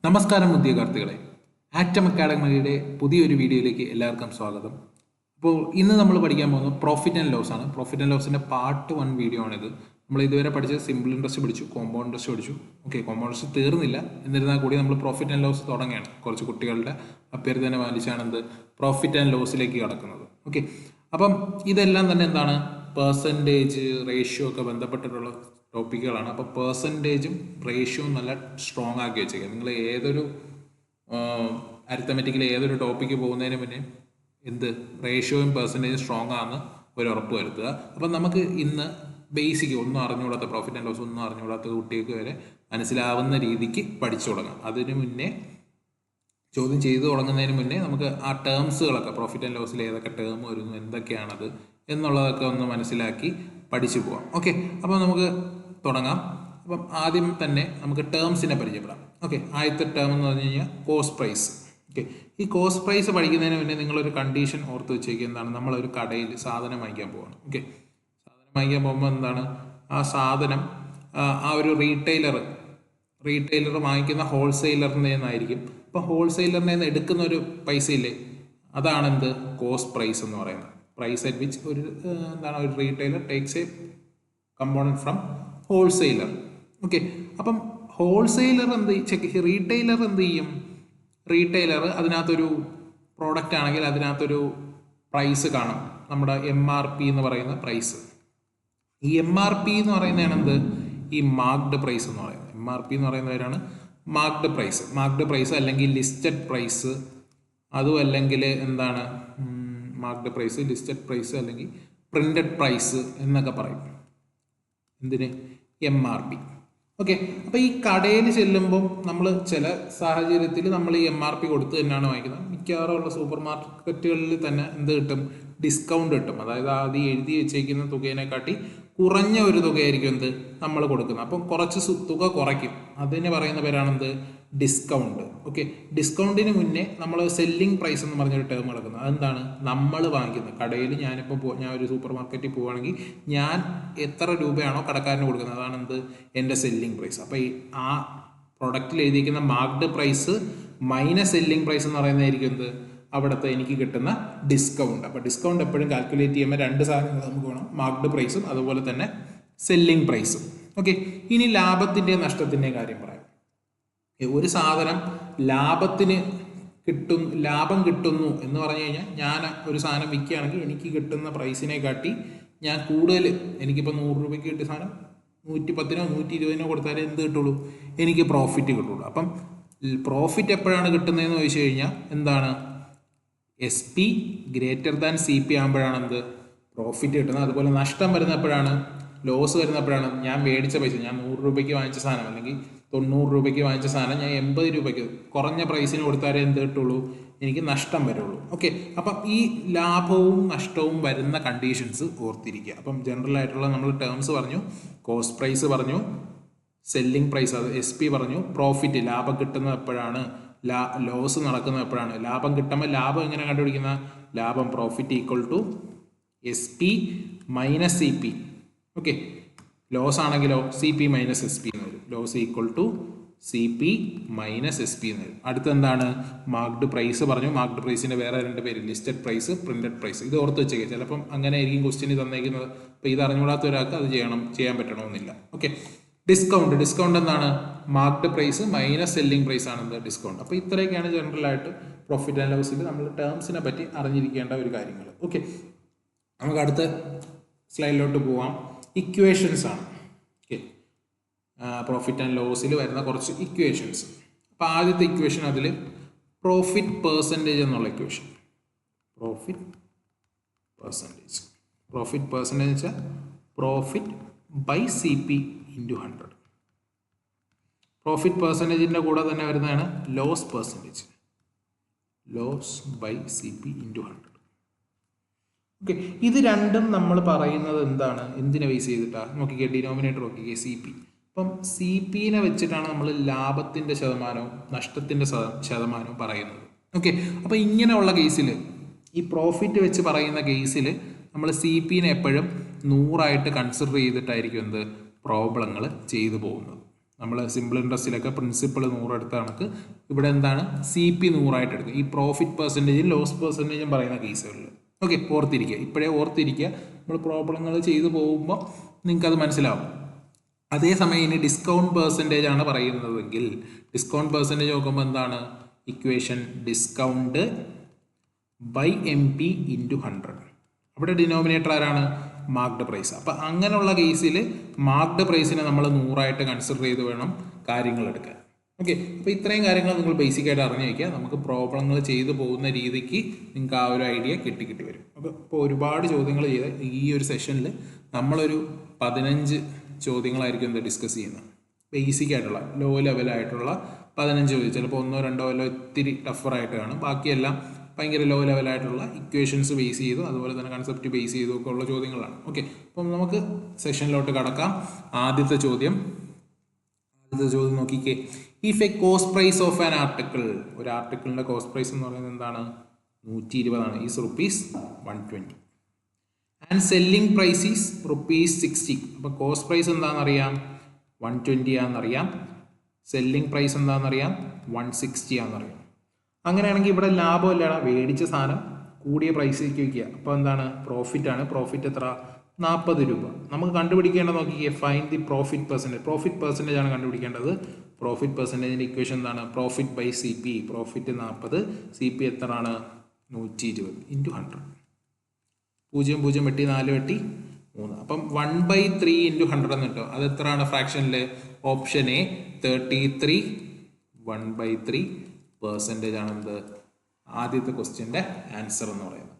നമസ്കാരം ഉദ്യോഗാർത്ഥികളെ, ആറ്റം അക്കാഡമിയുടെ പുതിയൊരു വീഡിയോയിലേക്ക് എല്ലാവർക്കും സ്വാഗതം. അപ്പോൾ ഇന്ന് നമ്മൾ പഠിക്കാൻ പോകുന്നത് പ്രോഫിറ്റ് ആൻഡ് ലോസ് ആണ്. പ്രോഫിറ്റ് ആൻഡ് ലോസിൻ്റെ പാർട്ട് 1 വീഡിയോ ആണിത്. നമ്മൾ ഇതുവരെ പഠിച്ചത് സിമ്പിൾ ഇൻട്രസ്റ്റ് പഠിച്ചു, കോമ്പൗണ്ട് ഇൻട്രസ്റ്റ് പഠിച്ചു. കോമ്പൗണ്ട് ഇൻട്രസ്റ്റ് തീർന്നില്ല, എന്നിരുന്നാൽ കൂടി നമ്മൾ പ്രോഫിറ്റ് ആൻഡ് ലോസ് തുടങ്ങുകയാണ്. കുറച്ച് കുട്ടികളുടെ അഭ്യർത്ഥന പാലിച്ചാണ് എന്ത് പ്രോഫിറ്റ് ആൻഡ് ലോസിലേക്ക് കടക്കുന്നത്. അപ്പം ഇതെല്ലാം തന്നെ എന്താണ്, പെർസെൻറ്റേജ്, റേഷ്യോ ഒക്കെ ബന്ധപ്പെട്ടിട്ടുള്ള ടോപ്പിക്കുകളാണ്. അപ്പോൾ പെർസെൻറ്റേജും റേഷ്യോയും നല്ല സ്ട്രോങ് ആക്കി വെച്ചേക്കുക. നിങ്ങൾ ഏതൊരു അരിത്തമെറ്റിക്കലി ഏതൊരു ടോപ്പിക്ക് പോകുന്നതിന് മുന്നേ റേഷ്യോയും പെർസെൻറ്റേജും സ്ട്രോങ് ആണെന്ന് ഒരു ഉറപ്പ് വരുത്തുക. അപ്പം നമുക്ക് ഇന്ന് ബേസിക് ഒന്നും അറിഞ്ഞുകൂടാത്ത, പ്രോഫിറ്റ് ആൻഡ് ലോസ് ഒന്നും അറിഞ്ഞുകൂടാത്ത കുട്ടികൾക്ക് വരെ മനസ്സിലാവുന്ന രീതിക്ക് പഠിച്ചു തുടങ്ങാം. അതിനു മുന്നേ ചോദ്യം ചെയ്തു തുടങ്ങുന്നതിന് മുന്നേ നമുക്ക് ആ ടേംസുകളൊക്കെ, പ്രോഫിറ്റ് ആൻഡ് ലോസിൽ ഏതൊക്കെ ടേം വരുന്നു, എന്തൊക്കെയാണത് എന്നുള്ളതൊക്കെ ഒന്ന് മനസ്സിലാക്കി പഠിച്ചു പോവാം. അപ്പോൾ നമുക്ക് തുടങ്ങാം. അപ്പം ആദ്യം തന്നെ നമുക്ക് ടേംസിനെ പരിചയപ്പെടാം. ആദ്യത്തെ ടേം എന്ന് പറഞ്ഞു കഴിഞ്ഞാൽ കോസ്റ്റ് പ്രൈസ്. ഈ കോസ്റ്റ് പ്രൈസ് പഠിക്കുന്നതിന് മുന്നേ നിങ്ങളൊരു കണ്ടീഷൻ ഓർത്ത് വെച്ചേക്കുക. എന്താണ്, നമ്മളൊരു കടയിൽ സാധനം വാങ്ങിക്കാൻ പോവാണ്. സാധനം വാങ്ങിക്കാൻ പോകുമ്പോൾ എന്താണ്, ആ സാധനം ആ ഒരു റീറ്റെയിലർ വാങ്ങിക്കുന്ന ഹോൾസെയിലറിൻ്റെ നിന്നായിരിക്കും. അപ്പോൾ ഹോൾസെയിലറിൻ്റെ നിന്ന് എടുക്കുന്ന ഒരു പൈസ ഇല്ലേ, അതാണ് കോസ്റ്റ് പ്രൈസ് എന്ന് പറയുന്നത്. പ്രൈസ് അറ്റ് വിച്ച് ഒരു retailer takes A component from wholesaler. അപ്പം ഹോൾസെയിലർ റീറ്റെയിലർ എന്ത് ചെയ്യും, റീറ്റെയിലർ അതിനകത്തൊരു പ്രോഡക്റ്റ് ആണെങ്കിൽ അതിനകത്തൊരു പ്രൈസ് കാണും, നമ്മുടെ MRP എന്ന് പറയുന്ന പ്രൈസ്. ഈ MRP എന്ന് പറയുന്നതാണ് ഈ മാർക്ക്ഡ് പ്രൈസ് എന്ന് പറയുന്നത്. MRP എന്ന് പറയുന്നവരാണ് മാർക്ക്ഡ് പ്രൈസ് അല്ലെങ്കിൽ ലിസ്റ്റഡ് പ്രൈസ്, അതും അല്ലെങ്കിൽ എന്താണ് മാർക്ക്ഡ് പ്രൈസ്, ലിസ്റ്റഡ് പ്രൈസ് അല്ലെങ്കിൽ പ്രിന്റഡ് പ്രൈസ് എന്നൊക്കെ പറയും. എന്തിന്, MRP. അപ്പോൾ ഈ കടയിൽ ചെല്ലുമ്പോൾ നമ്മൾ ചില സാഹചര്യത്തിൽ നമ്മൾ ഈ MRP കൊടുത്ത് തന്നെയാണ് വാങ്ങിക്കുന്നത്. മിക്കവാറുള്ള സൂപ്പർ മാർക്കറ്റുകളിൽ തന്നെ കിട്ടും, ഡിസ്കൗണ്ട് കിട്ടും. അതായത് ആദ്യം എഴുതി വെച്ചേക്കുന്ന തുകേനെക്കാട്ടി കുറഞ്ഞ ഒരു തുകയായിരിക്കും നമ്മൾ കൊടുക്കുന്നത്. അപ്പം കുറച്ച് തുക കുറയ്ക്കും. അതിന് പറയുന്ന പേരാണ് ഡിസ്കൗണ്ട്. ഡിസ്കൗണ്ടിന് മുന്നേ നമ്മൾ സെല്ലിംഗ് പ്രൈസ് എന്ന് പറഞ്ഞൊരു ടേം നടക്കുന്നത്. അതെന്താണ്, നമ്മൾ വാങ്ങിക്കുന്നത് കടയിൽ. ഞാൻ ഒരു സൂപ്പർ മാർക്കറ്റിൽ പോവുകയാണെങ്കിൽ ഞാൻ എത്ര രൂപയാണോ കടക്കാരന് കൊടുക്കുന്നത്, അതാണ് എൻ്റെ സെല്ലിംഗ് പ്രൈസ്. അപ്പോൾ ആ പ്രൊഡക്റ്റിൽ എഴുതിയിരിക്കുന്ന marked price minus selling price എന്ന് പറയുന്നതായിരിക്കും അവിടുത്തെ എനിക്ക് കിട്ടുന്ന ഡിസ്കൗണ്ട്. അപ്പോൾ ഡിസ്കൗണ്ട് എപ്പോഴും കാൽക്കുലേറ്റ് ചെയ്യുമ്പോൾ രണ്ട് സാധനങ്ങൾ നമുക്ക് വേണം, മാർക്ക്ഡ് പ്രൈസും അതുപോലെ തന്നെ സെല്ലിംഗ് പ്രൈസും. ഇനി ലാഭത്തിൻ്റെയും നഷ്ടത്തിൻ്റെയും കാര്യം പറയാം. ഒരു സാധനം ലാഭം കിട്ടുന്നു എന്ന് പറഞ്ഞു കഴിഞ്ഞാൽ, ഞാൻ ഒരു സാധനം വിൽക്കുകയാണെങ്കിൽ എനിക്ക് കിട്ടുന്ന പ്രൈസിനെ കാട്ടി ഞാൻ കൂടുതൽ, എനിക്കിപ്പോൾ 100 രൂപയ്ക്ക് കിട്ടിയ സാധനം 110-നോ 120-നോ കൊടുത്താലേ കിട്ടുള്ളൂ, എനിക്ക് പ്രോഫിറ്റ് കിട്ടുള്ളൂ. അപ്പം പ്രോഫിറ്റ് എപ്പോഴാണ് കിട്ടുന്നതെന്ന് ചോദിച്ചു കഴിഞ്ഞാൽ എന്താണ്, SP ഗ്രേറ്റർ ദാൻ CP ആകുമ്പോഴാണ് പ്രോഫിറ്റ് കിട്ടുന്നത്. അതുപോലെ നഷ്ടം വരുന്നപ്പോഴാണ്, ലോസ് വരുന്നപ്പോഴാണ്, ഞാൻ മേടിച്ച പൈസ, ഞാൻ 100 രൂപയ്ക്ക് വാങ്ങിച്ച സാധനം അല്ലെങ്കിൽ 90 രൂപയ്ക്ക് വാങ്ങിച്ച സാധനം ഞാൻ 80 രൂപയ്ക്ക് കുറഞ്ഞ പ്രൈസിന് കൊടുത്താലേ കിട്ടുള്ളൂ, എനിക്ക് നഷ്ടം വരുള്ളൂ. അപ്പം ഈ ലാഭവും നഷ്ടവും വരുന്ന കണ്ടീഷൻസ് ഓർത്തിരിക്കുക. അപ്പം ജനറൽ ആയിട്ടുള്ള നമ്മൾ ടേംസ് പറഞ്ഞു, കോസ്റ്റ് പ്രൈസ് പറഞ്ഞു, സെല്ലിംഗ് പ്രൈസ് അത് SP പറഞ്ഞു, പ്രോഫിറ്റ് ലാഭം കിട്ടുന്നത് എപ്പോഴാണ്, ലോസ് നടക്കുന്നത് എപ്പോഴാണ്. ലാഭം കിട്ടുമ്പോൾ ലാഭം എങ്ങനെ കണ്ടുപിടിക്കുന്ന, ലാഭം profit equal to SP minus CP. Loss ആണെങ്കിലോ CP മൈനസ് SP എന്ന് വരും. Loss equal to CP minus SP എന്ന് വരും. അടുത്തെന്താണ്, മാർക്ക്ഡ് പ്രൈസ് പറഞ്ഞു. മാർക്ക്ഡ് പ്രൈസിൻ്റെ വേറെ 2 പേര്, ലിസ്റ്റഡ് പ്രൈസ്, പ്രിന്റഡ് പ്രൈസ്. ഇത് ഓർത്ത് വെച്ചേക്കുക. ചിലപ്പം അങ്ങനെ ആയിരിക്കും ക്വസ്റ്റ്യൻ തന്നേക്കുന്നത്. അപ്പോൾ ഇത് അറിഞ്ഞുകൂടാത്ത ഒരാൾക്ക് അത് ചെയ്യാൻ പറ്റണമെന്നില്ല. ഡിസ്കൗണ്ട് എന്താണ്, marked price minus selling price ആണ് ഡിസ്കൗണ്ട്. അപ്പോൾ ഇത്രയൊക്കെയാണ് ജനറൽ ആയിട്ട് പ്രോഫിറ്റ് ആൻഡ് ലോസിൽ നമ്മൾ ടേംസിനെ പറ്റി അറിഞ്ഞിരിക്കേണ്ട ഒരു കാര്യങ്ങൾ. നമുക്ക് അടുത്ത സ്ലൈഡിലോട്ട് പോവാം. ഇക്വേഷൻസ് ആണ്. പ്രോഫിറ്റ് ആൻഡ് ലോസിൽ വരുന്ന കുറച്ച് ഇക്വേഷൻസ്. അപ്പോൾ ആദ്യത്തെ ഇക്വേഷൻ, അതിൽ പ്രോഫിറ്റ് പെർസെൻറ്റേജ് എന്നുള്ള ഇക്വേഷൻ. പ്രോഫിറ്റ് പെർസെൻറ്റേജ് വെച്ചാൽ പ്രോഫിറ്റ് ബൈ CP × 100. പ്രോഫിറ്റ് പെർസെൻറ്റേജിൻ്റെ കൂടെ തന്നെ വരുന്നതാണ് loss percentage, loss by CP × 100. ഇത് രണ്ടും നമ്മൾ പറയുന്നത് എന്താണ്, എന്തിനെ ബേസ് ചെയ്തിട്ടാണ് നോക്കിക്കേ, ഡിനോമിനേറ്റർ നോക്കിക്കേ CP. അപ്പം CPനെ വെച്ചിട്ടാണ് നമ്മൾ ലാഭത്തിൻ്റെ ശതമാനവും നഷ്ടത്തിൻ്റെ ശതമാനവും പറയുന്നത്. അപ്പോൾ ഇങ്ങനെയുള്ള കേസിൽ, ഈ പ്രോഫിറ്റ് വെച്ച് പറയുന്ന കേസിൽ നമ്മൾ CPനെ എപ്പോഴും 100 ആയിട്ട് കൺസിഡർ ചെയ്തിട്ടായിരിക്കും പ്രോബ്ലങ്ങൾ ചെയ്തു പോകുന്നത്. നമ്മൾ സിമ്പിൾ ഇൻട്രസ്റ്റിലൊക്കെ പ്രിൻസിപ്പൾ 100 എടുത്ത കണക്ക് ഇവിടെ എന്താണ് CP 100 എടുക്കുക. ഈ പ്രോഫിറ്റ് പെർസെൻറ്റേജും ലോസ് പെർസെൻറ്റേജും പറയുന്ന കേസുകളിൽ. ഓക്കെ, ഓർത്തിരിക്കുക, ഇപ്പോഴേ ഓർത്തിരിക്കുക. നമ്മൾ പ്രോബ്ലങ്ങൾ ചെയ്തു പോകുമ്പോൾ നിങ്ങൾക്കത് മനസ്സിലാവും. അതേസമയം ഇനി ഡിസ്കൗണ്ട് പെർസെൻറ്റേജ് ആണ് പറയുന്നതെങ്കിൽ ഡിസ്കൗണ്ട് പെർസെൻറ്റേജ് നോക്കുമ്പോൾ എന്താണ് equation discount by MP into 100. അവിടെ ഡിനോമിനേറ്റർ ആരാണ് മാർക്ക്ഡ് പ്രൈസ്. അപ്പം അങ്ങനെയുള്ള കേസിൽ മാർക്ക്ഡ് പ്രൈസിനെ നമ്മൾ 100 കൺസിഡർ ചെയ്ത് വേണം കാര്യങ്ങൾ എടുക്കാൻ. ഓക്കെ, അപ്പോൾ ഇത്രയും കാര്യങ്ങൾ നിങ്ങൾ ബേസിക്കായിട്ട് അറിഞ്ഞു വയ്ക്കുക. നമുക്ക് പ്രോബ്ലങ്ങൾ ചെയ്തു പോകുന്ന രീതിക്ക് നിങ്ങൾക്ക് ആ ഒരു ഐഡിയ കിട്ടി വരും. അപ്പോൾ ഒരുപാട് ചോദ്യങ്ങൾ ചെയ്ത് ഈ ഒരു സെഷനിൽ നമ്മളൊരു 15 ചോദ്യങ്ങളായിരിക്കും എന്താ ഡിസ്കസ് ചെയ്യുന്നത്. ബേസിക് ആയിട്ടുള്ള ലോ ലെവലായിട്ടുള്ള 15 ചോദ്യം, ചിലപ്പോൾ 1 2 വല്ല ഒത്തിരി ടഫറായിട്ട് കാണും. ബാക്കിയെല്ലാം ഭയങ്കര ലോ ലെവലായിട്ടുള്ള ഇക്വേഷൻസ് ബേസ് ചെയ്തു, അതുപോലെ തന്നെ കൺസെപ്റ്റ് ബേസ് ചെയ്തു ഒക്കെ ഉള്ള ചോദ്യങ്ങളാണ്. ഓക്കെ, അപ്പം നമുക്ക് സെഷനിലോട്ട് കടക്കാം. ആദ്യത്തെ ചോദ്യം നോക്കിക്കേ. If a cost price of an article, ഒരു ആർട്ടിക്കിളിൻ്റെ കോസ്റ്റ് പ്രൈസ് എന്ന് പറയുന്നത് എന്താണ് 120 is ₹120 and selling price is ₹60. അപ്പോൾ കോസ്റ്റ് പ്രൈസ് എന്താണെന്നറിയാം 120 ആണെന്നറിയാം, സെല്ലിംഗ് പ്രൈസ് എന്താണെന്നറിയാം 160 ആണെന്നറിയാം. അങ്ങനെയാണെങ്കിൽ ഇവിടെ ലാഭമല്ല, മേടിച്ച സാധനം കൂടിയ പ്രൈസിലേക്ക് വയ്ക്കുക. അപ്പോൾ എന്താണ് പ്രോഫിറ്റാണ്. പ്രോഫിറ്റ് എത്ര ₹40. നമുക്ക് കണ്ടുപിടിക്കേണ്ടത് നോക്കിക്കേ, find the profit percentage. Profit percentage ആണ് കണ്ടുപിടിക്കേണ്ടത്. പ്രോഫിറ്റ് പെർസെൻറ്റേജിൻ്റെ ഇക്വേഷൻ എന്താണ് profit by CP. Profit 40, CP എത്രയാണ് 120 ഇൻറ്റു 100. 0 0 വെട്ടി 4 വെട്ടി 3. അപ്പം 1/3 ഇൻറ്റു 100 എന്ന് കിട്ടും. അത് എത്രയാണ് ഫ്രാക്ഷനിൽ? Option A 33. 1/3% ആണ് എന്ത് ആദ്യത്തെ ക്വസ്റ്റ്യൻ്റെ ആൻസർ എന്ന് പറയുന്നത്.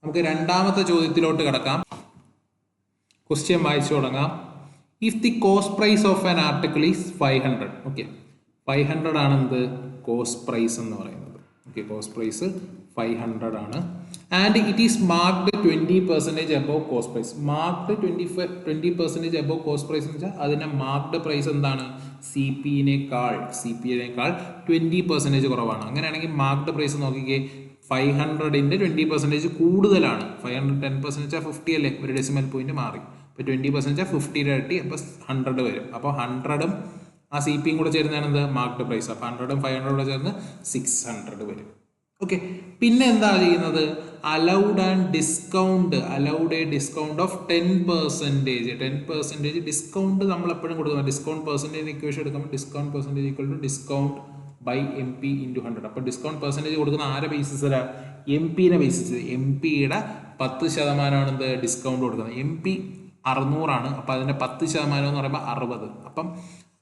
നമുക്ക് രണ്ടാമത്തെ ചോദ്യത്തിലോട്ട് കിടക്കാം. ക്വസ്റ്റ്യൻ വായിച്ചു തുടങ്ങാം. If the cost price of an article is 500. Okay, 500 ആണ് എന്ത് കോസ്റ്റ് പ്രൈസ് എന്ന് പറയുന്നത്. ഓക്കെ, കോസ്റ്റ് പ്രൈസ് 500 ആണ്. And it is marked 20% above cost price. Marked 20% above cost price എന്ന് വെച്ചാൽ അതിൻ്റെ മാർക്ക്ഡ് പ്രൈസ് എന്താണ് CP യേക്കാൾ 20% കുറവാണ്. അങ്ങനെയാണെങ്കിൽ മാർക്ക്ഡ് പ്രൈസ് നോക്കിക്കേ, 500ൻ്റെ 20% കൂടുതലാണ്. 500 10% 50 അല്ലേ, ഒരു ഡെസിമൽ പോയിന്റ് മാറി. അപ്പോൾ 20% 50 ഇരട്ടി, അപ്പോൾ 100 വരും. അപ്പോൾ 100ഉം ആ CPയും കൂടെ ചേരുന്നതാണ് എന്ത് മാർക്ക്ഡ് പ്രൈസ്. അപ്പോൾ 100ഉം 500ഉം കൂടെ ചേർന്ന് 600 വരും. ഓക്കെ, പിന്നെ എന്താ ചെയ്യുന്നത് allowed and discount. Allowed a discount of 10%. 10% discount നമ്മൾ എപ്പോഴും കൊടുക്കുന്നത്. ഡിസ്കൗണ്ട് പെർസെൻറ്റേജ് ഇക്വേഷൻ എടുക്കുമ്പോൾ discount percentage equal to discount by MP into 100. അപ്പോൾ ഡിസ്കൗണ്ട് പെർസെൻറ്റേജ് കൊടുക്കുന്ന ആരെ ബേസിസിലാണ് MP-നെ ബേസിസ്. MP-യുടെ 10% എന്ത് ഡിസ്കൗണ്ട് കൊടുക്കുന്നത്. MP 600 ആണ്. അപ്പോൾ അതിൻ്റെ 10% എന്ന് പറയുമ്പോൾ 60. അപ്പം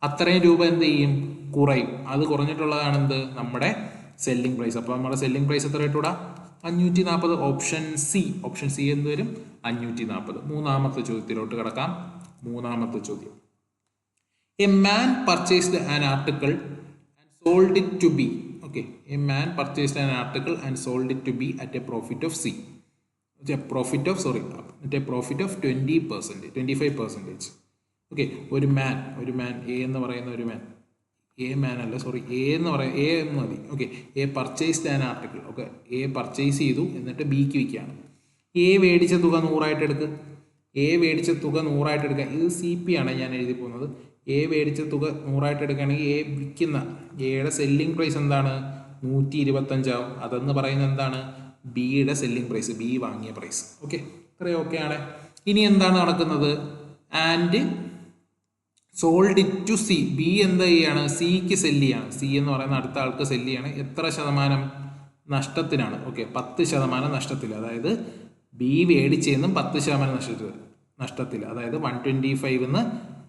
അത്രയും രൂപ എന്ത് ചെയ്യും കുറയും. അത് കുറഞ്ഞിട്ടുള്ളതാണ് എന്ത് നമ്മുടെ സെല്ലിംഗ് പ്രൈസ്. അപ്പോൾ നമ്മുടെ സെല്ലിംഗ് പ്രൈസ് എത്ര ഇട്ടൂടാ 540. ഓപ്ഷൻ സി എന്ത് വരും 540. മൂന്നാമത്തെ ചോദ്യത്തിലോട്ട് കിടക്കാം. മൂന്നാമത്തെ ചോദ്യം, a man purchased an article and sold it to B. Okay, a man purchased an article and sold it to B at a profit of profit of 25%. Okay, ഒരു man A എന്ന് പറയുന്ന ഒരു മാൻ, എ എന്ന് പറയാം, A എന്ന് മതി. Okay, A purchased an article. Okay, A purchase ചെയ്തു എന്നിട്ട് ബിക്ക് വിൽക്കുകയാണ്. എ മേടിച്ച തുക 100 എടുക്കുക. ഇത് CP ആണ് ഞാൻ എഴുതി പോകുന്നത്. എ മേടിച്ച തുക 100 എടുക്കുകയാണെങ്കിൽ എ വിൽക്കുന്ന എയുടെ സെല്ലിംഗ് പ്രൈസ് എന്താണ് 125 ആവും. അതെന്ന് പറയുന്നത് എന്താണ് ബിയുടെ സെല്ലിംഗ് പ്രൈസ്, ബി വാങ്ങിയ പ്രൈസ്. ഓക്കെ, ഇത്രയും ഓക്കെ ആണ്. ഇനി എന്താണ് നടക്കുന്നത്? And sold it to C. B എന്താ ചെയ്യാണ് സിക്ക് സെല്ല് ചെയ്യാണ്. സി എന്ന് പറയുന്ന അടുത്ത ആൾക്ക് സെല്ല് ചെയ്യാണ്. എത്ര ശതമാനം നഷ്ടത്തിനാണ്? ഓക്കെ, 10% നഷ്ടത്തിൽ. അതായത് ബി മേടിച്ചെന്നും 10% നഷ്ടത്തിൽ. അതായത് 125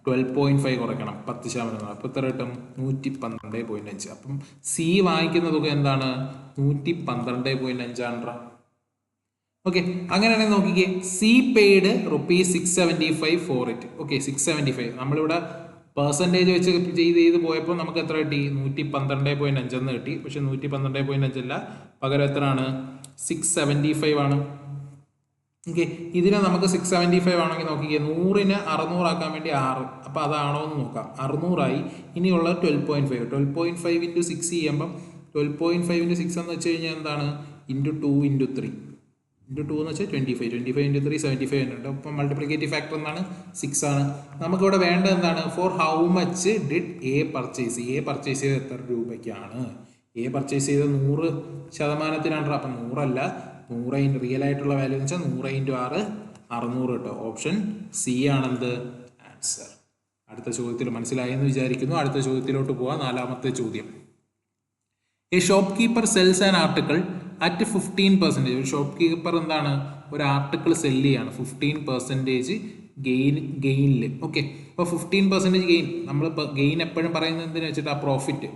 12.5 കുറയ്ക്കണം, 10%. അപ്പോൾ എത്ര കിട്ടും 112.5. അപ്പം സി വാങ്ങിക്കുന്ന തുക എന്താണ് 112.5 ആണ്. ഓക്കെ, അങ്ങനെയാണെങ്കിൽ നോക്കിക്കേ, C paid ₹675 for it. Okay, 675 നമ്മളിവിടെ പെർസെൻറ്റേജ് വെച്ച് ചെയ്ത് പോയപ്പോൾ നമുക്ക് എത്ര കിട്ടി 112.5 എന്ന് കിട്ടി. പക്ഷെ 112.5 അല്ല, പകരം എത്രയാണ് 675 ആണ്. ഓക്കെ, ഇതിനെ നമുക്ക് 675 ആണെങ്കിൽ നോക്കിക്കേ, 100നെ 600 ആക്കാൻ വേണ്ടി 6. അപ്പോൾ അതാണോ എന്ന് നോക്കാം. 600 ഇനിയുള്ള 12.5 × 6 ചെയ്യുമ്പം 12.5 × 6 എന്ന് വെച്ച് കഴിഞ്ഞാൽ എന്താണ് × 2 × 3. ഇൻറ്റു 2 എന്ന് വെച്ചാൽ 25, 25 ഇൻറ്റു 3 75 ഉണ്ട്. അപ്പം മൾട്ടിപ്ലിക്കേറ്റീവ് ഫാക്ടർ എന്താണ്? 6 ആണ്. നമുക്കിവിടെ വേണ്ടത് എന്താണ്? For how much did A purchase? A purchase ചെയ്ത് എത്ര രൂപയ്ക്കാണ്? എ പർച്ചേസ് ചെയ്ത് 100%. അപ്പം 100 അല്ല, 100 റിയൽ ആയിട്ടുള്ള വാല്യൂ എന്ന് വെച്ചാൽ 100 ഇൻറ്റു 6 600 കേട്ടോ. ഓപ്ഷൻ സി ആണെന്ത് ആൻസർ. അടുത്ത ചോദ്യത്തിൽ മനസ്സിലായെന്ന് വിചാരിക്കുന്നു. അടുത്ത ചോദ്യത്തിലോട്ട് പോവാം. 4ാമത്തെ ചോദ്യം. A shopkeeper sells an article at 15%. ഒരു ഷോപ്പ് കീപ്പർ എന്താണ്? ഒരു ആർട്ടിക്കിൾ സെല്ല് ചെയ്യാണ് 15% ഗെയിനിൽ. ഓക്കെ, അപ്പോൾ 15% ഗെയിൻ. നമ്മൾ ഗെയിൻ എപ്പോഴും പറയുന്നത് എന്തിനു വെച്ചിട്ട് ആ പ്രോഫിറ്റ്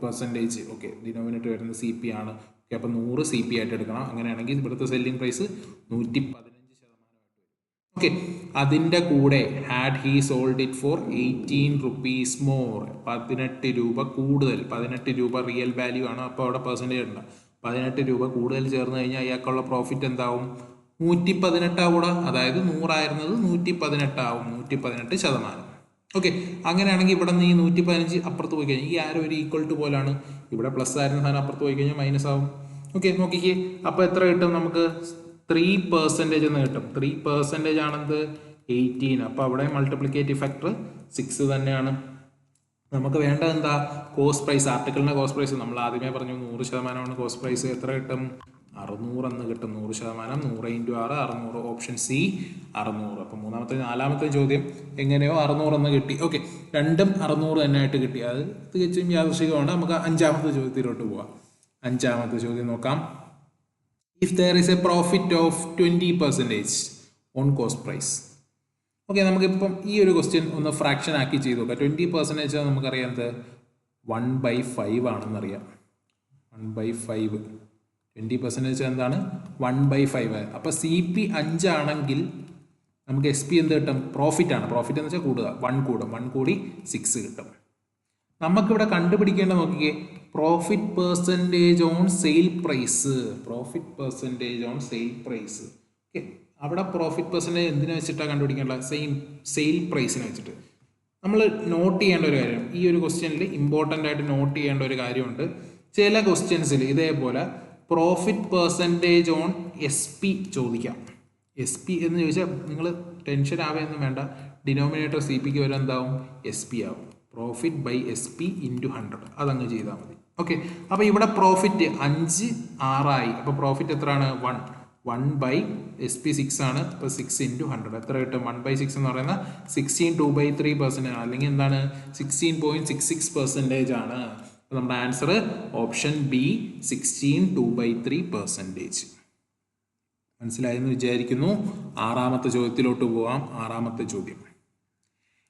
പെർസെൻറ്റേജ്. ഓക്കെ, ഡിനോമിനേറ്റർ വരുന്നത് CP ആണ്. ഓക്കെ, അപ്പോൾ 100 CP ആയിട്ട് എടുക്കണം. അങ്ങനെയാണെങ്കിൽ ഇവിടുത്തെ സെല്ലിംഗ് പ്രൈസ് 115%. ഓക്കെ, അതിൻ്റെ കൂടെ had he sold it for 18 rupees more. 18 രൂപ കൂടുതൽ. 18 രൂപ റിയൽ വാല്യൂ ആണ്. അപ്പോൾ അവിടെ പെർസെൻറ്റേജ് ഉണ്ട്. 18 രൂപ കൂടുതൽ ചേർന്ന് കഴിഞ്ഞാൽ അയാൾക്കുള്ള പ്രോഫിറ്റ് എന്താവും? 118 ആവൂടെ. അതായത് 100 ആയിരുന്നത് 118 ആവും. 118%. ഓക്കെ, അങ്ങനെയാണെങ്കിൽ ഇവിടെ നിന്ന് ഈ 115 അപ്പുറത്ത് പോയി കഴിഞ്ഞാൽ ഈ ആരോ ഒരു ഈക്വൽ ടു പോലാണ്. ഇവിടെ പ്ലസ് ആയിരുന്ന സാധനം അപ്പുറത്ത് പോയി കഴിഞ്ഞാൽ മൈനസ് ആവും. ഓക്കെ, നോക്കിക്കേ. അപ്പോൾ എത്ര കിട്ടും നമുക്ക്? 3% എന്ന് കിട്ടും. 3% ആണെന്ത്? 18. അപ്പോൾ അവിടെ മൾട്ടിപ്ലിക്കേറ്റീവ് ഫാക്ടർ 6 തന്നെയാണ്. നമുക്ക് വേണ്ടത് എന്താ? Cost price. ആർട്ടിക്കിളിൻ്റെ കോസ്റ്റ് പ്രൈസ് നമ്മൾ ആദ്യമേ പറഞ്ഞു 100% കോസ്റ്റ് പ്രൈസ്. എത്ര കിട്ടും? 600 എന്ന് കിട്ടും. 100%. 100 ഇൻറ്റു 6 600. Option C 600. അപ്പം 4ാമത്തെ ചോദ്യം എങ്ങനെയോ 600 എന്ന് കിട്ടി. ഓക്കെ, രണ്ടും 600 തന്നെ ആയിട്ട് കിട്ടി. അത് തികച്ചും യാദൃശ്ചികമാണ്. നമുക്ക് 5ാമത്തെ ചോദ്യത്തിലോട്ട് പോവാം. 5ാമത്തെ ചോദ്യം നോക്കാം. If there is a profit of 20% on cost price. Okay, നമുക്കിപ്പം ഈ ഒരു ക്വസ്റ്റ്യൻ ഒന്ന് ഫ്രാക്ഷൻ ആക്കി ചെയ്ത് നോക്കാം. 20% നമുക്കറിയാം എന്ത്? 1/5 ആണെന്നറിയാം. 1/5. 20% എന്താണ്? 1/5. അപ്പോൾ CP 5 ആണെങ്കിൽ നമുക്ക് SP എന്ത് കിട്ടും? പ്രോഫിറ്റ് ആണ്. പ്രോഫിറ്റ് എന്ന് വെച്ചാൽ കൂടുക. 1 കൂടും. 1 കൂടി 6 കിട്ടും. നമുക്കിവിടെ കണ്ടുപിടിക്കേണ്ട നോക്കിക്കേ, profit percentage on sale price. Profit percentage on sale price. Okay, അവിടെ പ്രോഫിറ്റ് പെർസെൻറ്റേജ് എന്തിനു വെച്ചിട്ടാണ് കണ്ടുപിടിക്കേണ്ടത്? സെയിൽ പ്രൈസിനെ വെച്ചിട്ട്. നമ്മൾ നോട്ട് ചെയ്യേണ്ട ഒരു കാര്യം, ഈ ഒരു ക്വസ്റ്റ്യനിൽ ഇമ്പോർട്ടൻ്റ് ആയിട്ട് നോട്ട് ചെയ്യേണ്ട ഒരു കാര്യമുണ്ട്. ചില ക്വസ്റ്റ്യൻസിൽ ഇതേപോലെ പ്രോഫിറ്റ് പെർസെൻറ്റേജ് ഓൺ SP ചോദിക്കാം. SP എന്ന് ചോദിച്ചാൽ നിങ്ങൾ ടെൻഷൻ ആവുകയൊന്നും വേണ്ട. ഡിനോമിനേറ്റർ CPക്ക് വരെ എന്താവും? SP ആവും. Profit by SP into 100. അതങ്ങ് ചെയ്താൽ മതി. ഓക്കെ, അപ്പോൾ ഇവിടെ പ്രോഫിറ്റ് 5 6 അപ്പോൾ പ്രോഫിറ്റ് എത്രയാണ്? 1 ബൈ SP 6 ആണ്. ഇപ്പോൾ 6 ഇൻറ്റു 100 എത്ര കിട്ടും? 1/6 എന്ന് പറയുന്നത് 16 2/3% ആണ്. അല്ലെങ്കിൽ എന്താണ്? 16.66% ആണ്. അപ്പോൾ നമ്മുടെ ആൻസർ ഓപ്ഷൻ ബി 16 2/3%. മനസ്സിലായെന്ന് വിചാരിക്കുന്നു. 6ാമത്തെ ചോദ്യത്തിലോട്ട് പോവാം. 6ാമത്തെ ചോദ്യം.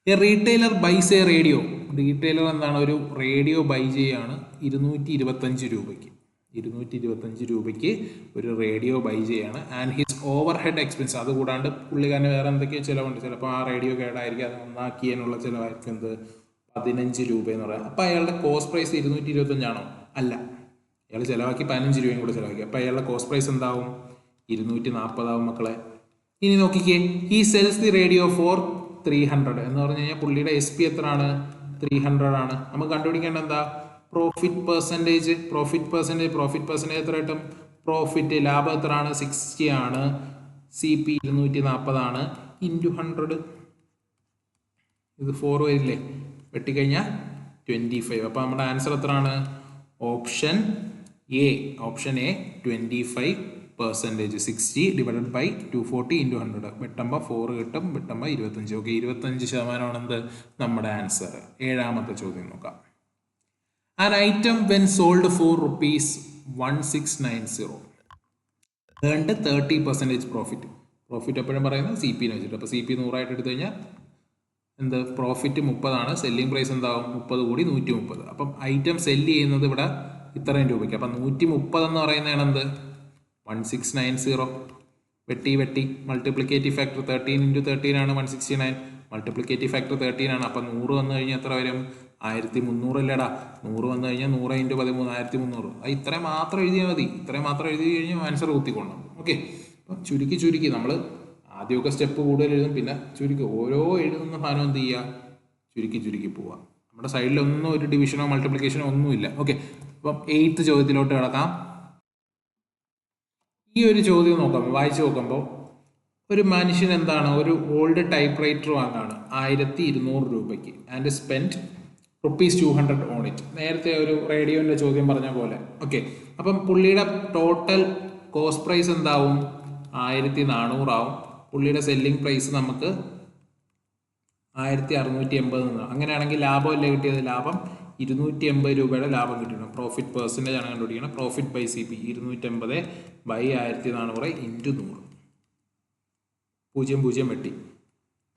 A retailer bias A radio. Retailer എന്താണ്? ഒരു റേഡിയോ ബൈ ചെയ്യാണ് 225 രൂപയ്ക്ക്. 225 രൂപയ്ക്ക് ഒരു റേഡിയോ ബൈ ചെയ്യാണ്. And his overhead expense, അതുകൂടാണ്ട് പുള്ളിക്കാരന് വേറെ എന്തൊക്കെയോ ചിലവുണ്ട്. ചിലപ്പോൾ ആ റേഡിയോ കേടായിരിക്കും, അത് നന്നാക്കിയതിനുള്ള ചിലവായിരിക്കും എന്ത്? 15 രൂപ എന്ന് പറയാം. അപ്പോൾ അയാളുടെ കോസ്റ്റ് പ്രൈസ് 225 ആണോ? അല്ല, അയാൾ ചിലവാക്കി 15 രൂപയും കൂടെ ചിലവാക്കി. അപ്പോൾ അയാളുടെ കോസ്റ്റ് പ്രൈസ് എന്താവും? 240 ആവും മക്കളെ. ഇനി നോക്കിക്കേ, ഈ സെൽസ് ദി റേഡിയോ ഫോർ 300 എന്ന് പറഞ്ഞു കഴിഞ്ഞാൽ പുള്ളിയുടെ SP എത്രയാണ്? 300 ആണ്. നമുക്ക് കണ്ടുപിടിക്കേണ്ട എന്താ? പ്രോഫിറ്റ് പെർസെൻറ്റേജ് എത്ര കിട്ടും? പ്രോഫിറ്റ് ലാഭം എത്രയാണ്? 60 ആണ്. CP 240 ആണ്. ഇൻറ്റു 100. ഇത് 4 വരില്ലേ? വെട്ടിക്കഴിഞ്ഞാൽ 25. അപ്പോൾ നമ്മുടെ ആൻസർ എത്രയാണ്? Option A 25%. 60 divided by 240 into 100. വെട്ടുമ്പോൾ 4 കിട്ടും. വെട്ടുമ്പോൾ 25. ഓക്കെ, 25% എന്ത്? നമ്മുടെ ആൻസർ. 7ാമത്തെ ചോദ്യം നോക്കാം. An item when sold for ₹1690 earned 30% profit. Profit എപ്പോഴും പറയുന്നത് CP വെച്ചിട്ട്. അപ്പോൾ CP 100 ആയിട്ട് എടുത്തു കഴിഞ്ഞാൽ എന്ത്? പ്രോഫിറ്റ് 30 ആണ്. സെല്ലിംഗ് പ്രൈസ് എന്താവും? 30 കൂടി 130. അപ്പം ഐറ്റം സെല്ല് ചെയ്യുന്നത് ഇവിടെ ഇത്രയും രൂപയ്ക്ക്. അപ്പം 130 എന്ന് പറയുന്നതാണ് എന്ത്? 1690. വെട്ടി മൾട്ടിപ്ലിക്കേറ്റീവ് ഫാക്ടർ 13 ഇൻറ്റു 13 ആണ് 169. മൾട്ടിപ്ലിക്കേറ്റീവ് ഫാക്ടർ 13 ആണ്. അപ്പം 100 വന്നു കഴിഞ്ഞാൽ എത്ര വരും? 1300 അല്ലേടാ. 100 വന്നു കഴിഞ്ഞാൽ 100 ഇൻറ്റു 13 1300. അത് ഇത്രയും മാത്രം എഴുതിയാൽ മതി. ഇത്രയും മാത്രം എഴുതി കഴിഞ്ഞാൽ ആൻസർ കുത്തിക്കൊള്ളണം. ഓക്കെ, അപ്പം ചുരുക്കി നമ്മൾ ആദ്യമൊക്കെ സ്റ്റെപ്പ് കൂടുതൽ എഴുതും, പിന്നെ ചുരുക്കി ഓരോ എഴുതുന്ന സാധനം എന്ത് ചെയ്യുക? ചുരുക്കി പോവുക. നമ്മുടെ സൈഡിലൊന്നും ഒരു ഡിവിഷനോ മൾട്ടിപ്ലിക്കേഷനോ ഒന്നുമില്ല. ഓക്കെ, അപ്പം 8th ചോദ്യത്തിലോട്ട് കിടക്കാം. ഈ ഒരു ചോദ്യം വായിച്ചു നോക്കുമ്പോൾ ഒരു മനുഷ്യൻ എന്താണ് ഒരു ഓൾഡ് ടൈപ്പ് റൈറ്റർ വാങ്ങാണ് 1200 രൂപയ്ക്ക് ആൻഡ് സ്പെൻഡ് ₹200 ഓൺ ഇറ്റ്. നേരത്തെ ഒരു റേഡിയോന്റെ ചോദ്യം പറഞ്ഞ പോലെ. ഓക്കെ, അപ്പം പുള്ളിയുടെ ടോട്ടൽ കോസ്റ്റ് പ്രൈസ് എന്താവും? 1400 ആവും. പുള്ളിയുടെ സെല്ലിംഗ് പ്രൈസ് നമുക്ക് 1680. അങ്ങനെയാണെങ്കിൽ ലാഭമല്ലേ കിട്ടിയത്? ലാഭം 280 രൂപയുടെ ലാഭം കിട്ടണം. പ്രോഫിറ്റ് പെർസെൻറ്റേജ് ആണ് കണ്ടുപിടിക്കണം. Profit by CP 280 by 1400 into 100. 0 വെട്ടി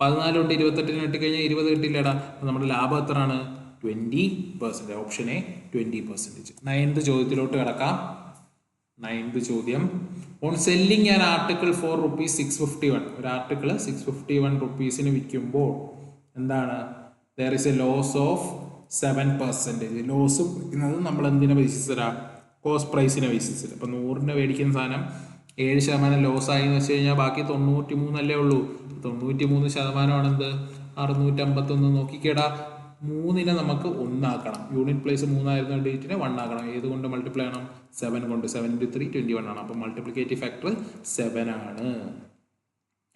14 കൊണ്ട് 28 വെട്ടിക്കഴിഞ്ഞാൽ 20 കിട്ടില്ലടാ. നമ്മുടെ ലാഭം എത്രയാണ്? 20%. Option A 20%. 9th ചോദ്യത്തിലോട്ട് കിടക്കാം. 9th ചോദ്യം, on selling an article for ₹651. ഒരു ആർട്ടിക്കിൾ 651 റുപ്പീസിന് വിൽക്കുമ്പോൾ എന്താണ്? There is a loss of 7%. Loss വിൽക്കുന്നത് നമ്മൾ എന്തിനെ ബേസിസിലാണ്? കോസ്റ്റ് പ്രൈസിനെ ബേസിസിൽ. അപ്പം 100 മേടിക്കുന്ന സാധനം 7% ലോസ് ആയി എന്ന് വെച്ച് കഴിഞ്ഞാൽ ബാക്കി 93 ഉള്ളൂ. 93% എന്ത്? 651. നോക്കിക്കേടാ, 3നെ നമുക്ക് 1 ആക്കണം. യൂണിറ്റ് പ്ലേസ് 3 ആയിരുന്ന ഡേറ്റിനെ 1 ആക്കണം. ഏതുകൊണ്ട് മൾട്ടിപ്ലൈ ചെയ്യണം? 7 കൊണ്ട്. 7 × 3 21 ആണ്. അപ്പം മൾട്ടിപ്ലിക്കേറ്റീവ് ഫാക്ടർ 7 ആണ്.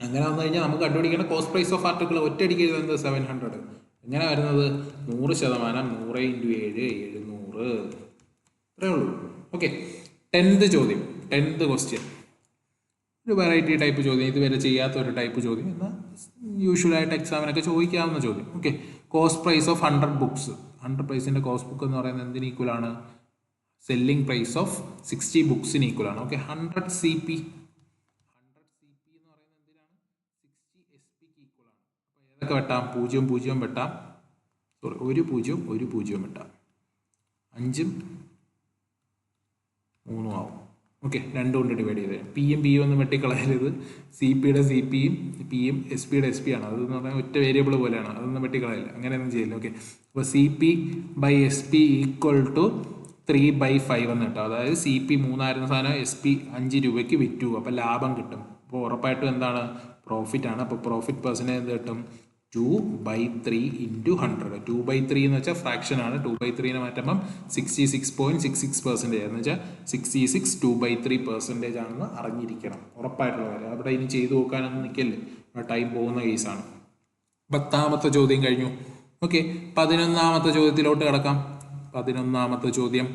അങ്ങനെ വന്നു കഴിഞ്ഞാൽ നമുക്ക് കണ്ടുപിടിക്കേണ്ട കോസ്റ്റ് പ്രൈസ് ഓഫ് ആർട്ടിക്കിൾ ഒറ്റയടിക്ക് എഴുതുന്നത് 700. എങ്ങനെ വരുന്നത്? 100%. 100 × 7 700. ഇത്രേ ഉള്ളൂ. ഓക്കെ, 10th ചോദ്യം. 10th ക്വസ്റ്റ്യൻ ഒരു വെറൈറ്റി ടൈപ്പ് ചോദ്യം, ഇതുവരെ ചെയ്യാത്ത ഒരു ടൈപ്പ് ചോദ്യം. എന്നാൽ യൂഷ്വലായിട്ട് എക്സാമിനൊക്കെ ചോദിക്കാവുന്ന ചോദ്യം. Okay, cost price of 100 books. 100 പ്രൈസിൻ്റെ കോസ്റ്റ് ബുക്ക് എന്ന് പറയുന്നത് എന്തിന് ഈക്വലാണ്? സെല്ലിംഗ് പ്രൈസ് ഓഫ് 60 ബുക്സിന് ഈക്വലാണ്. ഓക്കെ, 100 CP എന്ന് പറയുന്നത് എന്തിനാണ്? 60 SPക്ക് ഈക്വലാണ്. അപ്പോൾ ഏതൊക്കെ വെട്ടാം? 0 0 വെട്ടാം. സോറി, 1 0 1 0 വെട്ടാം. 5 3 ആവും. ഓക്കെ, 2 കൊണ്ട് ഡിവൈഡ് ചെയ്ത് പിയും ഒന്നും വെട്ടിക്കളയരുത്. CPയുടെ CPയും പിയും SPയുടെ SP ആണ്. അതെന്ന് പറഞ്ഞാൽ ഒറ്റ വേരിയബിൾ പോലെയാണ്. അതൊന്നും വെട്ടിക്കളയില്ല, അങ്ങനെയൊന്നും ചെയ്യില്ല. ഓക്കെ, അപ്പോൾ CP by SP equal to 3/5 എന്ന് കിട്ടും. അതായത് CP 3 ആയിരുന്ന സാധനം SP 5 രൂപയ്ക്ക് വിറ്റു. അപ്പോൾ ലാഭം കിട്ടും. അപ്പോൾ ഉറപ്പായിട്ടും എന്താണ്? പ്രോഫിറ്റ് ആണ്. അപ്പോൾ പ്രോഫിറ്റ് പെർസെൻറ്റേജ് എന്ത് കിട്ടും? 2/3 ഇൻറ്റു 100. 2/3 എന്ന് വെച്ചാൽ ഫ്രാക്ഷൻ ആണ്. 2/3നെ മാറ്റുമ്പം 66.66% എന്ന് വെച്ചാൽ 66 2/3% ആണെന്ന് അറിഞ്ഞിരിക്കണം. ഉറപ്പായിട്ടുള്ള കാര്യം. അവിടെ ഇനി ചെയ്തു നോക്കാനൊന്നും നിൽക്കല്ലേ, ടൈം പോകുന്ന കേസാണ്. 10ാമത്തെ ചോദ്യം കഴിഞ്ഞു. ഓക്കെ, 11ാമത്തെ ചോദ്യത്തിലോട്ട് കിടക്കാം. 11ാമത്തെ ചോദ്യം,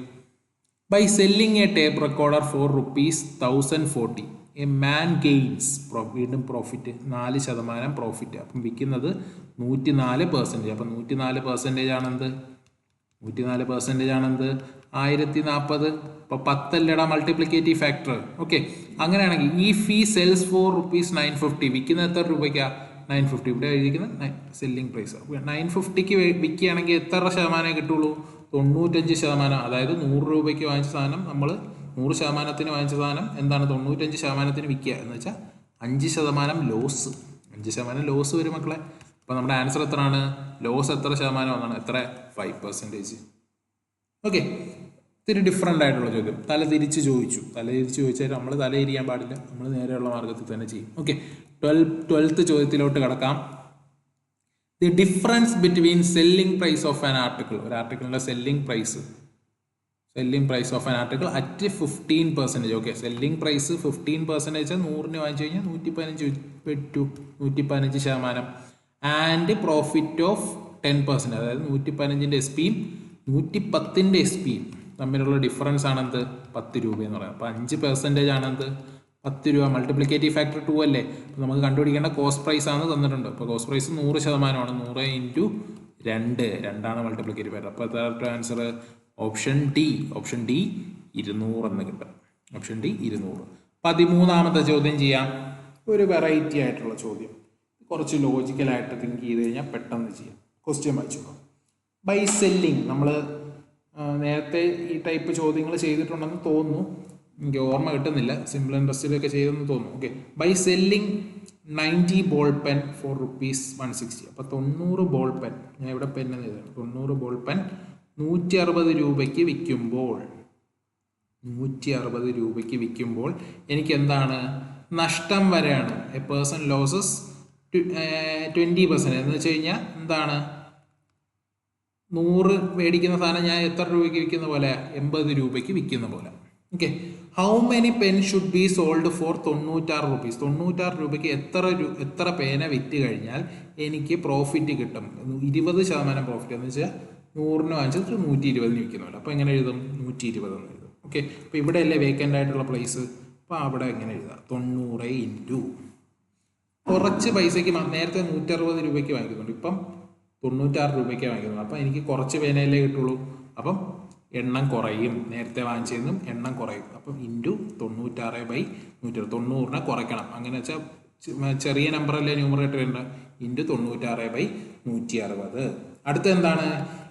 by selling a tape recorder for ₹1040 a man gains. വീണ്ടും പ്രോഫിറ്റ് 4% പ്രോഫിറ്റ്. അപ്പം വിൽക്കുന്നത് 104%. അപ്പം 104% ആണെന്ത്? 104% ആണെന്ത്? 1040. അപ്പോൾ 10 അല്ലേടാ മൾട്ടിപ്ലിക്കേറ്റീവ് ഫാക്ടർ. ഓക്കെ, അങ്ങനെയാണെങ്കിൽ ഈ ഫീ സെൽസ് ഫോർ ₹950. വിൽക്കുന്നത് എത്ര രൂപയ്ക്കാണ്? 950. ഇവിടെ എഴുതിയിരിക്കുന്നത് സെല്ലിംഗ് പ്രൈസ്. 950ക്ക് വിൽക്കുകയാണെങ്കിൽ എത്ര ശതമാനമേ കിട്ടുള്ളൂ? 95%. അതായത് 100 രൂപയ്ക്ക് വാങ്ങിച്ച സാധനം നമ്മൾ 100%ത്തിന് വാങ്ങിച്ച സാധനം എന്താണ്? 95%ത്തിന് വിൽക്കുക എന്ന് വെച്ചാൽ 5% ലോസ്. 5% ലോസ് വരും മക്കളെ. അപ്പോൾ നമ്മുടെ ആൻസർ എത്രയാണ്? ലോസ് എത്ര ശതമാനം എന്നാണ്? എത്ര? 5%. ഓക്കെ, ഇത്തിരി ഡിഫറെൻ്റ് ആയിട്ടുള്ള ചോദ്യം. തല തിരിച്ച് ചോദിച്ചാൽ നമ്മൾ തലയിരിക്കാൻ പാടില്ല. നമ്മൾ നേരെയുള്ള മാർഗത്തിൽ തന്നെ ചെയ്യും. ഓക്കെ, 12th ചോദ്യത്തിലോട്ട് കിടക്കാം. The difference between selling price of an article. ഒരു ആർട്ടിക്കിളിൻ്റെ selling price of an article at 15%. Okay, selling price 15%. 100ന് വാങ്ങിച്ചു കഴിഞ്ഞാൽ 115%. And profit of 10%. അതായത് 115ൻ്റെ SPയും 110ൻ്റെ SPയും തമ്മിലുള്ള ഡിഫറൻസ് ആണെന്ത്? 10 രൂപ എന്ന് പറയുന്നത്. അപ്പോൾ 5% ആണെന്ത്? 10 രൂപ. മൾട്ടിപ്ലിക്കേറ്റീവ് ഫാക്ടർ 2 അല്ലേ. അപ്പോൾ നമുക്ക് കണ്ടുപിടിക്കേണ്ട കോസ്റ്റ് പ്രൈസ് ആണ് തന്നിട്ടുണ്ട്. അപ്പോൾ കോസ്റ്റ് പ്രൈസ് 100% ആണ്. 100 × 2 2ആണ് മൾട്ടിപ്ലിക്കേറ്റീവ് ഫാക്ടർ. അപ്പോൾ എത്ര ആൻസർ? ഓപ്ഷൻ ഡി 200 എന്ന് കിട്ടും. Option D 200. 13ാമത്തെ ചോദ്യം ചെയ്യാം. ഒരു വെറൈറ്റി ആയിട്ടുള്ള ചോദ്യം, കുറച്ച് ലോജിക്കലായിട്ട് തിങ്ക് ചെയ്ത് കഴിഞ്ഞാൽ പെട്ടെന്ന് ചെയ്യാം. ക്വസ്റ്റ്യൻ വായിച്ചു നോക്കാം. By selling. നമ്മൾ നേരത്തെ ഈ ടൈപ്പ് ചോദ്യങ്ങൾ ചെയ്തിട്ടുണ്ടെന്ന് തോന്നുന്നു, എനിക്ക് ഓർമ്മ കിട്ടുന്നില്ല. സിമ്പിൾ ഇൻട്രസ്റ്റിലൊക്കെ ചെയ്തെന്ന് തോന്നുന്നു. Okay, by selling 90 ball pen for ₹160. അപ്പോൾ 90 ബോൾ പെൻ, ഞാൻ ഇവിടെ പെൻ എന്ന് എഴുതാം. 90 ബോൾ പെൻ 160 രൂപയ്ക്ക് വിൽക്കുമ്പോൾ എനിക്ക് എന്താണ്? നഷ്ടം വരെയാണ്. എ പേഴ്സൺ ലോസസ് 20% എന്ന് വെച്ച് കഴിഞ്ഞാൽ എന്താണ്? 100 മേടിക്കുന്ന സാധനം ഞാൻ എത്ര രൂപയ്ക്ക് വിൽക്കുന്ന പോലെ? 80 രൂപയ്ക്ക് വിൽക്കുന്ന പോലെ. Okay, how many pen should be sold for 96 rupees? 96 രൂപയ്ക്ക് എത്ര പേന വിറ്റ് കഴിഞ്ഞാൽ എനിക്ക് പ്രോഫിറ്റ് കിട്ടും? 20% പ്രോഫിറ്റ് എന്ന് വെച്ചാൽ 100 വാങ്ങിച്ചിട്ട് 120 വിൽക്കുന്നുണ്ട്. അപ്പോൾ എങ്ങനെ എഴുതും? 120 എന്ന് എഴുതും. ഓക്കെ, അപ്പോൾ ഇവിടെ അല്ലേ വേക്കൻ്റ് ആയിട്ടുള്ള പ്ലേസ്, അപ്പോൾ അവിടെ എങ്ങനെ എഴുതാം? 90 ഇൻറ്റു കുറച്ച് പൈസയ്ക്ക് നേരത്തെ 160 രൂപയ്ക്ക് വാങ്ങിക്കുന്നുണ്ട്, ഇപ്പം 96 രൂപയ്ക്ക് വാങ്ങിക്കുന്നുണ്ട്. അപ്പം എനിക്ക് കുറച്ച് പേനയല്ലേ കിട്ടുള്ളൂ, അപ്പം എണ്ണം കുറയും, നേരത്തെ വാങ്ങിച്ചതിനും എണ്ണം കുറയും. അപ്പം ഇൻറ്റു 96/100, 90 കുറയ്ക്കണം. അങ്ങനെ വെച്ചാൽ ചെറിയ നമ്പറല്ലേ ന്യൂമറേറ്റർ ഉണ്ട്, ഇൻറ്റു 96/160. അടുത്ത എന്താണ്?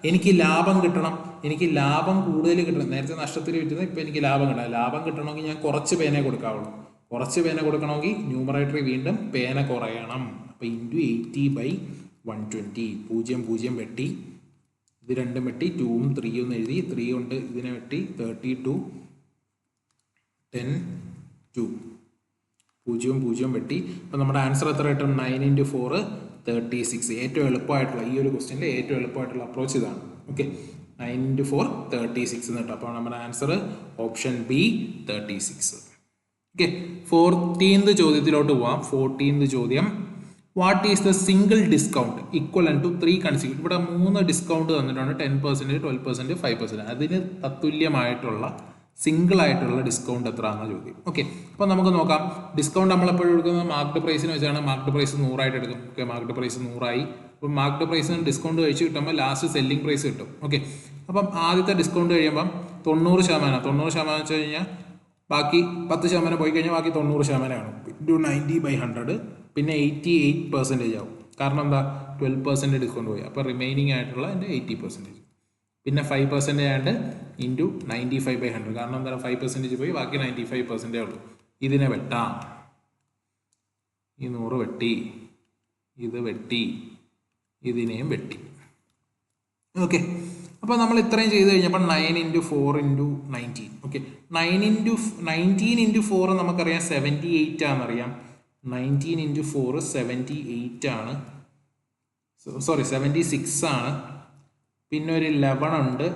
എനിക്ക് ലാഭം കിട്ടണം. എനിക്ക് ലാഭം കൂടുതൽ കിട്ടണം. നേരത്തെ നഷ്ടത്തിൽ വിറ്റുന്നത്, ഇപ്പം എനിക്ക് ലാഭം കിട്ടണം. ലാഭം കിട്ടണമെങ്കിൽ ഞാൻ കുറച്ച് പേനയെ കൊടുക്കാവുള്ളൂ. കുറച്ച് പേന കൊടുക്കണമെങ്കിൽ ന്യൂമറേറ്ററി വീണ്ടും പേന കുറയണം. അപ്പോൾ ഇൻറ്റു 80/120. 0 വെട്ടി, ഇത് രണ്ടും വെട്ടി, 2ഉം 3ഉം എഴുതി, 3 കൊണ്ട് ഇതിനെ വെട്ടി, 32 10 2, 0 വെട്ടി. അപ്പോൾ നമ്മുടെ ആൻസർ എത്ര കിട്ടും? 9 × 4 36. ഏറ്റവും എളുപ്പമായിട്ടുള്ള ഈ ഒരു ക്വസ്റ്റ്യനിലെ ഏറ്റവും എളുപ്പമായിട്ടുള്ള അപ്രോച്ച് ഇതാണ്. ഓക്കെ, 9 × 4 36 എന്ന് കിട്ടും. അപ്പോൾ നമ്മുടെ answer option B 36. Okay, 14th ചോദ്യത്തിലോട്ട് പോവാം. 14th ചോദ്യം, what is the single discount equivalent to 3 consecutive? ഇവിടെ 3 ഡിസ്കൗണ്ട് തന്നിട്ടുണ്ട്, 10%, 12%, 5%. അതിന് തത്തുല്യമായിട്ടുള്ള സിംഗിൾ ആയിട്ടുള്ള ഡിസ്കൗണ്ട് എത്രയാണെന്ന ചോദ്യം. ഓക്കെ, അപ്പോൾ നമുക്ക് നോക്കാം. ഡിസ്കൗണ്ട് നമ്മളെപ്പോഴും എടുക്കുന്നത് മാർക്കറ്റ് പ്രൈസിന് വെച്ചാണ്. മാർക്കറ്റ് പ്രൈസ് 100 ആയിട്ട് എടുക്കും. ഓക്കെ, മാർക്കറ്റ് പ്രൈസ് 100 അപ്പോൾ മാർക്കറ്റ് പ്രൈസിന് ഡിസ്കൗണ്ട് കഴിച്ച് കിട്ടുമ്പോൾ ലാസ്റ്റ് സെല്ലിംഗ് പ്രൈസ് കിട്ടും. ഓക്കെ, അപ്പം ആദ്യത്തെ ഡിസ്കൗണ്ട് കഴിയുമ്പം 90%. 90% വെച്ച് കഴിഞ്ഞാൽ ബാക്കി 10% പോയി കഴിഞ്ഞാൽ ബാക്കി 90% ആണ്. ഇൻറ്റു 90/100, പിന്നെ 88% ആവും. കാരണം എന്താ? 12% ഡിസ്കൗണ്ട് പോയി. അപ്പോൾ റിമൈനിങ് ആയിട്ടുള്ള എൻ്റെ 80%. പിന്നെ 5% ആണ്ട് ഇൻറ്റു 95/100. കാരണം എന്താ? 5% പോയി, ബാക്കി 95% ഉള്ളൂ. ഇതിനെ വെട്ടാം. ഈ 100 വെട്ടി, ഇത് വെട്ടി, ഇതിനെയും വെട്ടി. ഓക്കെ, അപ്പോൾ നമ്മൾ ഇത്രയും ചെയ്ത് കഴിഞ്ഞപ്പോൾ 9 × 4 × 19. ഓക്കെ, 19 × 4 നമുക്കറിയാം 78 ആണെന്നറിയാം. 19 × 4 78 ആണ്, സോറി 76 ആണ്. പിന്നെ ഒരു 11 ഉണ്ട്,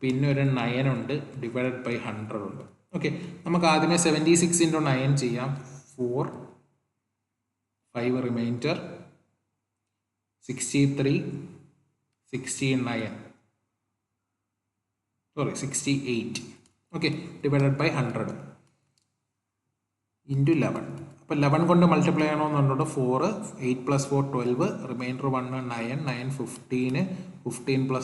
പിന്നെ ഒരു 9 ഉണ്ട്, /100 ഉണ്ട്. ഓക്കെ, നമുക്ക് ആദ്യമേ 76 × 9 ചെയ്യാം. 4, 5 റിമൈൻഡർ, 63, 69, സോറി 68. Okay, /100 into 11. അപ്പോൾ 11 കൊണ്ട് മൾട്ടിപ്ലൈ ചെയ്യണമെന്നുണ്ട്. 4, 8 + 4 12, റിമൈൻഡർ 1 9, 9 15, 15 +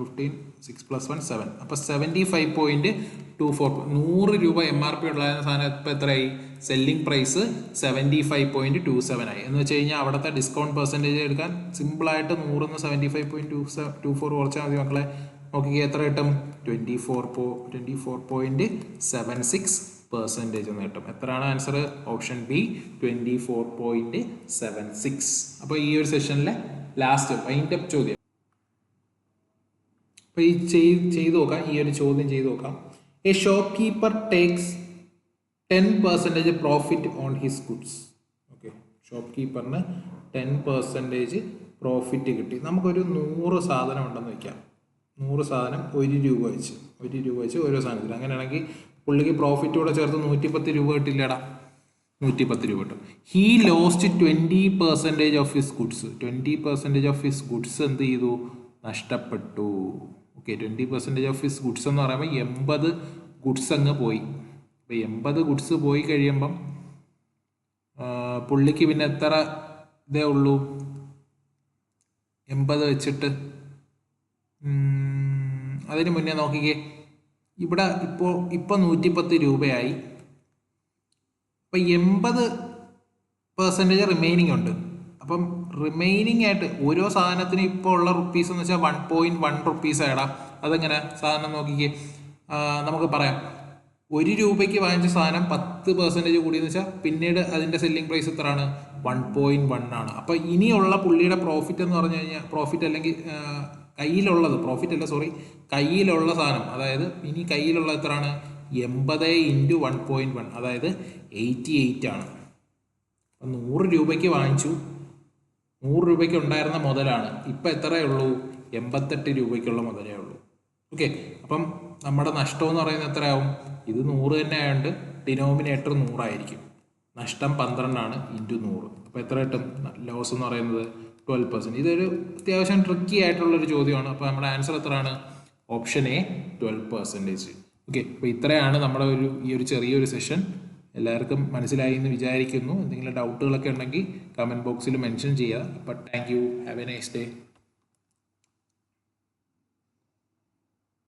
15 6 + 1 7. അപ്പോൾ 75.24. 100 രൂപ MRP ഉള്ള സാധനം ഇപ്പോൾ എത്രയായി? സെല്ലിംഗ് പ്രൈസ് 75.27 ആയി. എന്ന് വെച്ച് കഴിഞ്ഞാൽ അവിടുത്തെ ഡിസ്കൗണ്ട് പെർസെൻറ്റേജ് എടുക്കാൻ സിമ്പിളായിട്ട് 100 ന്ന് 75.24 കുറച്ചാൽ മതി മക്കളെ. നോക്കിക്കേ എത്ര കിട്ടും? 24.76% എന്ന് കിട്ടും. എത്രയാണ് ആൻസർ? Option B 24.76. അപ്പോൾ ഈ ഒരു സെഷനിലെ ലാസ്റ്റ് വൈൻഡപ്പ് ചോദ്യം. അപ്പോൾ ഈ ചെയ്ത് നോക്കാം. ഈ ഒരു ചോദ്യം ചെയ്ത് നോക്കാം. A shopkeeper takes 10% profit on his goods. Okay, ഷോപ്പ് കീപ്പറിന് 10% പ്രോഫിറ്റ് കിട്ടി. നമുക്കൊരു 100 സാധനം ഉണ്ടെന്ന് വയ്ക്കാം. 100 സാധനം 1 രൂപ വെച്ച് ഓരോ സാധനത്തിൽ. അങ്ങനെയാണെങ്കിൽ പുള്ളിക്ക് പ്രോഫിറ്റ് കൂടെ ചേർത്ത് 110 രൂപ കിട്ടില്ലടാ. 110 രൂപ കിട്ടും. He lost 20% of his goods. 20% of his goods എന്ത് ചെയ്തു? നഷ്ടപ്പെട്ടു. ഓക്കെ, 20% ഓഫ് ഹിസ് ഗുഡ്സ് എന്ന് പറയുമ്പോൾ 80 ഗുഡ്സ് അങ്ങ് പോയി. അപ്പോൾ 80 ഗുഡ്സ് പോയി കഴിയുമ്പം പുള്ളിക്ക് പിന്നെ എത്ര ഇതേ ഉള്ളൂ? 80 വെച്ചിട്ട് അതിന് മുന്നേ നോക്കിക്കേ, ഇവിടെ ഇപ്പോൾ 110 രൂപയായി. അപ്പം 80% റിമൈനിങ് ഉണ്ട്. അപ്പം റിമൈനിങ് ആയിട്ട് ഓരോ സാധനത്തിന് ഇപ്പോൾ ഉള്ള റുപ്പീസ് എന്ന് വെച്ചാൽ 1.1 റുപ്പീസ് ആയിടാം. അതെങ്ങനെ സാധനം നോക്കിക്കേ, നമുക്ക് പറയാം 1 രൂപയ്ക്ക് വാങ്ങിച്ച സാധനം 10% കൂടിയെന്ന് വെച്ചാൽ പിന്നീട് അതിൻ്റെ സെല്ലിംഗ് പ്രൈസ് എത്രയാണ്? 1.1 ആണ്. അപ്പോൾ ഇനിയുള്ള പുള്ളിയുടെ പ്രോഫിറ്റ് എന്ന് പറഞ്ഞു കഴിഞ്ഞാൽ, പ്രോഫിറ്റ് അല്ലെങ്കിൽ കയ്യിലുള്ളത്, പ്രോഫിറ്റ് അല്ല സോറി, കയ്യിലുള്ള സാധനം, അതായത് ഇനി കയ്യിലുള്ള എത്രയാണ്? 80 × 1.1, അതായത് 88 ആണ്. അപ്പം 100 രൂപയ്ക്ക് വാങ്ങിച്ചു, 100 രൂപയ്ക്ക് ഉണ്ടായിരുന്ന മുതലാണ്. ഇപ്പം എത്രയേ ഉള്ളൂ? 88 രൂപയ്ക്കുള്ള മുതലേ ഉള്ളൂ. ഓക്കെ, അപ്പം നമ്മുടെ നഷ്ടം എന്ന് പറയുന്നത് എത്രയാവും? ഇത് 100 തന്നെ ആയതുകൊണ്ട് ഡിനോമിനേറ്റർ 100 ആയിരിക്കും. നഷ്ടം 12 ഇൻറ്റു 100. അപ്പോൾ എത്ര കിട്ടും? ലോസ് എന്ന് പറയുന്നത് 12%. ഇതൊരു അത്യാവശ്യം ട്രിക്കി ആയിട്ടുള്ളൊരു ചോദ്യമാണ്. അപ്പോൾ നമ്മുടെ ആൻസർ എത്രയാണ്? Option A 12%. ഓക്കെ, അപ്പോൾ ഇത്രയാണ് നമ്മുടെ ഈ ഒരു ചെറിയൊരു സെഷൻ. എല്ലാവർക്കും മനസ്സിലായി എന്ന് വിചാരിക്കുന്നു. എന്തെങ്കിലും ഡൗട്ടുകളൊക്കെ ഉണ്ടെങ്കിൽ കമൻറ്റ് ബോക്സിൽ മെൻഷൻ ചെയ്യുക. അപ്പോൾ thank you, have A nice day.